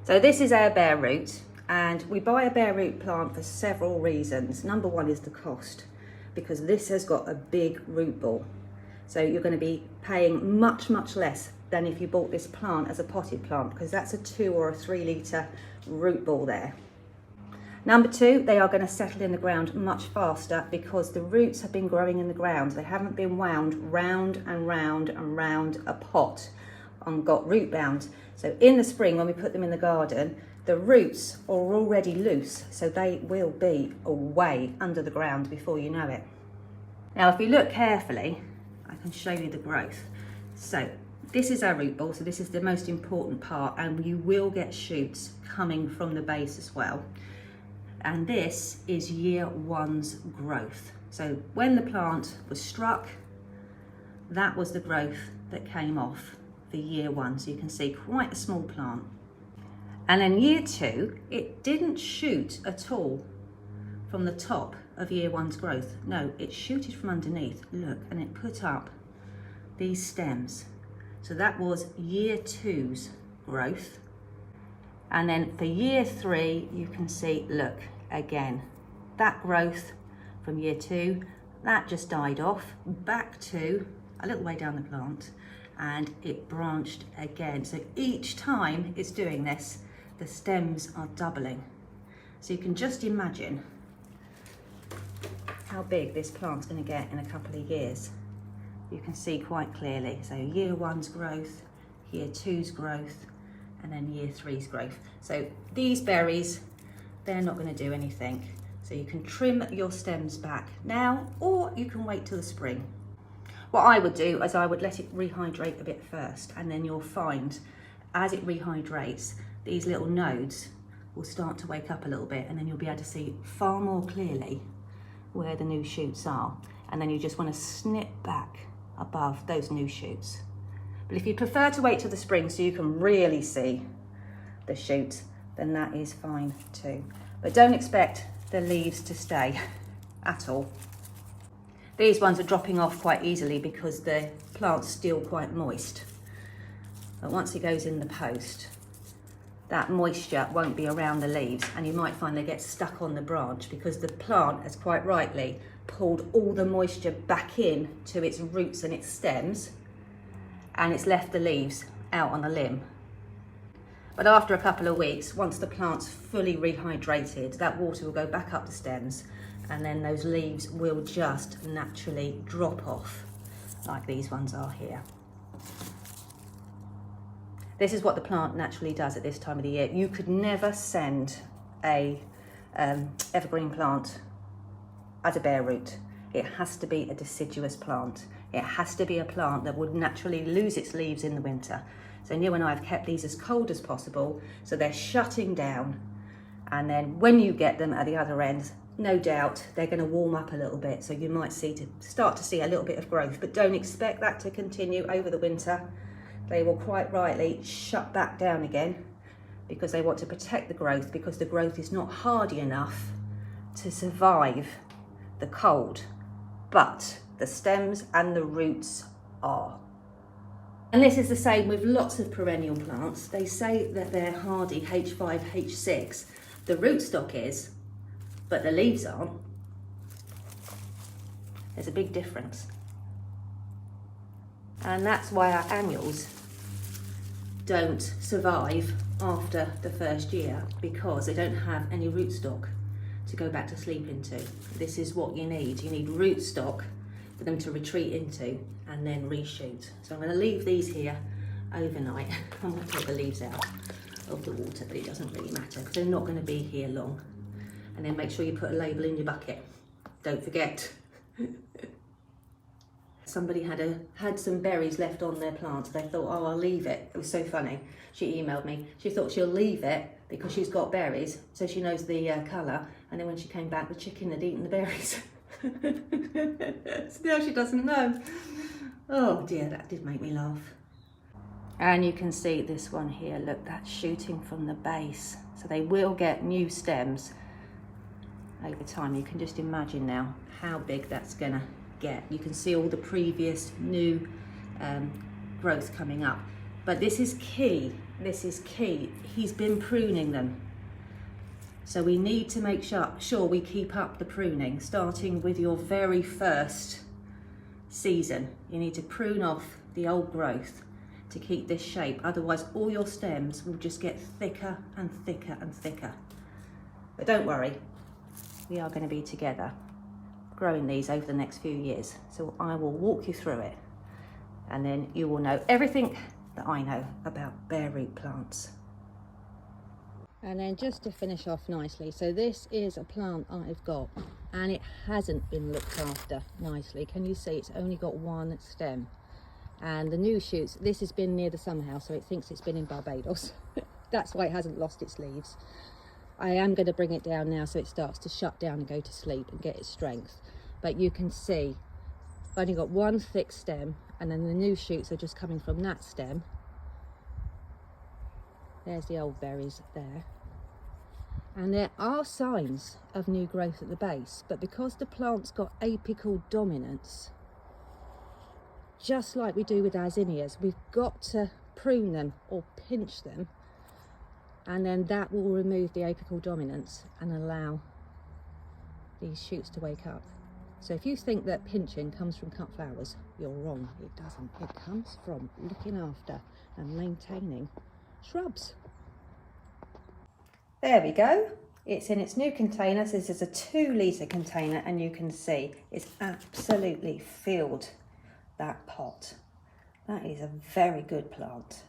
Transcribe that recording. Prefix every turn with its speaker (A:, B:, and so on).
A: So this is our bare root, and we buy a bare root plant for several reasons. Number one is the cost, because this has got a big root ball. So you're going to be paying much less than if you bought this plant as a potted plant, because that's a 2 or a 3 litre root ball there. Number two, they are going to settle in the ground much faster because the roots have been growing in the ground. They haven't been wound round and round and round a pot and got root bound. So in the spring, when we put them in the garden, the roots are already loose, so they will be away under the ground before you know it. Now, if you look carefully, I can show you the growth. So this is our root ball, so this is the most important part, and you will get shoots coming from the base as well. And this is year one's growth. So when the plant was struck, that was the growth that came off for year one. So you can see quite a small plant. And then year two, it didn't shoot at all from the top of year one's growth. No, it shooted from underneath, look, and it put up these stems. So that was year two's growth. And then for year three, you can see, look, again, that growth from year two, that just died off, back to a little way down the plant, and it branched again. So each time it's doing this, the stems are doubling. So you can just imagine how big this plant's going to get in a couple of years. You can see quite clearly. So year one's growth, year two's growth, and then year three's growth. So these berries, they're not going to do anything. So you can trim your stems back now, or you can wait till the spring. What I would do is I would let it rehydrate a bit first, and then you'll find as it rehydrates, these little nodes will start to wake up a little bit, and then you'll be able to see far more clearly where the new shoots are. And then you just want to snip back above those new shoots. But if you prefer to wait till the spring so you can really see the shoot, then that is fine too. But don't expect the leaves to stay at all. These ones are dropping off quite easily because the plant's still quite moist. But once it goes in the post, that moisture won't be around the leaves, and you might find they get stuck on the branch because the plant has quite rightly pulled all the moisture back in to its roots and its stems, and it's left the leaves out on the limb. But after a couple of weeks, once the plant's fully rehydrated, that water will go back up the stems, and then those leaves will just naturally drop off like these ones are here. This is what the plant naturally does at this time of the year. You could never send a evergreen plant as a bare root. It has to be a deciduous plant. It has to be a plant that would naturally lose its leaves in the winter. So Neil and I have kept these as cold as possible, so they're shutting down. And then when you get them at the other end, no doubt they're going to warm up a little bit. So you might start to see a little bit of growth, but don't expect that to continue over the winter. They will quite rightly shut back down again because they want to protect the growth, because the growth is not hardy enough to survive the cold, but the stems and the roots are. And this is the same with lots of perennial plants. They say that they're hardy H5, H6. The rootstock is, but the leaves aren't. There's a big difference. And that's why our annuals don't survive after the first year, because they don't have any rootstock to go back to sleep into. This is what you need. You need rootstock for them to retreat into and then reshoot. So I'm going to leave these here overnight. I'm going to take the leaves out of the water, but it doesn't really matter because they're not going to be here long. And then make sure you put a label in your bucket. Don't forget. Somebody had some berries left on their plant. They thought, oh, I'll leave it. It was so funny. She emailed me. She thought she'll leave it because she's got berries, so she knows the colour. And then when she came back, the chicken had eaten the berries. So now she doesn't know. Oh dear, that did make me laugh. And you can see this one here. Look, that's shooting from the base. So they will get new stems over time. You can just imagine now how big that's going to get. You can see all the previous new growth coming up. But this is key, this is key. He's been pruning them. So we need to make sure we keep up the pruning, starting with your very first season. You need to prune off the old growth to keep this shape. Otherwise, all your stems will just get thicker and thicker and thicker. But don't worry, we are going to be together growing these over the next few years. So I will walk you through it, and then you will know everything that I know about bare root plants. And then just to finish off nicely, so this is a plant I've got and it hasn't been looked after nicely. Can you see it's only got one stem? And the new shoots, this has been near the summer house, so it thinks it's been in Barbados. That's why it hasn't lost its leaves. I am going to bring it down now so it starts to shut down and go to sleep and get its strength. But you can see I've only got one thick stem, and then the new shoots are just coming from that stem. There's the old berries there. And there are signs of new growth at the base, but because the plant's got apical dominance, just like we do with our zinnias, we've got to prune them or pinch them, and then that will remove the apical dominance and allow these shoots to wake up. So if you think that pinching comes from cut flowers, you're wrong. It doesn't. It comes from looking after and maintaining shrubs. There we go. It's in its new container. So this is a 2-litre container, and you can see it's absolutely filled that pot. That is a very good plant.